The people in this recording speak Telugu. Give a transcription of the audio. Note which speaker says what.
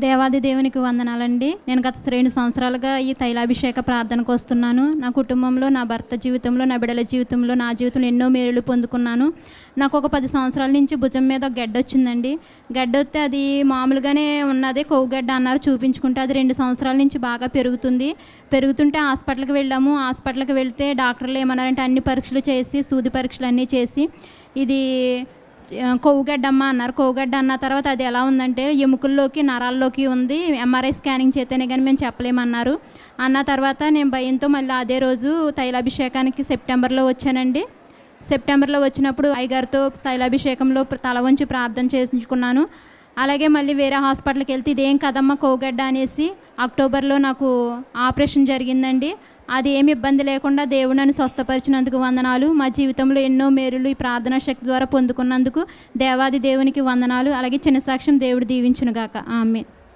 Speaker 1: దేవాది దేవునికి వందనాలండి. నేను గత 2 సంవత్సరాలుగా ఈ తైలాభిషేక ప్రార్థనకు వస్తున్నాను. నా కుటుంబంలో, నా భర్త జీవితంలో, నా బిడ్డల జీవితంలో, నా జీవితంలో ఎన్నో మేలులు పొందుకున్నాను. నాకు ఒక 10 సంవత్సరాల నుంచి భుజం మీద ఒక గడ్డ వచ్చిందండి. గడ్డ వస్తే అది మామూలుగానే ఉన్నదే, కొవ్వు గడ్డ అన్నారు. చూపించుకుంటే అది 2 సంవత్సరాల నుంచి బాగా పెరుగుతుంటే హాస్పిటల్కి వెళ్ళాము. హాస్పిటల్కి వెళ్తే డాక్టర్లు ఏమన్నారంటే అన్ని పరీక్షలు చేసి, సూది పరీక్షలు అన్నీ చేసి ఇది కొవ్వుగడ్డమ్మ అన్నారు. కొవ్వుగడ్డ అన్న తర్వాత అది ఎలా ఉందంటే ఎముకల్లోకి, నరాల్లోకి ఉంది, ఎంఆర్ఐ స్కానింగ్ చేస్తేనే కానీ మేము చెప్పలేమన్నారు. అన్న తర్వాత నేను భయంతో మళ్ళీ అదే రోజు తైలాభిషేకానికి సెప్టెంబర్లో వచ్చానండి. సెప్టెంబర్లో వచ్చినప్పుడు అయ్యగారితో తైలాభిషేకంలో తల వంచి ప్రార్థన చేయించుకున్నాను. అలాగే మళ్ళీ వేరే హాస్పిటల్కి వెళ్తే ఇదేం కదమ్మ కొవ్వుగడ్డ అనేసి అక్టోబర్లో నాకు ఆపరేషన్ జరిగిందండి. అది ఏమి ఇబ్బంది లేకుండా దేవుడు నన్ను స్వస్థపరిచినందుకు వందనాలు. మా జీవితంలో ఎన్నో మేలులు ఈ ప్రార్థనా శక్తి ద్వారా పొందుకున్నందుకు దేవాది దేవునికి వందనాలు. అలాగే చిన్న సాక్ష్యం దేవుడు దీవించునుగాక. ఆమేన్.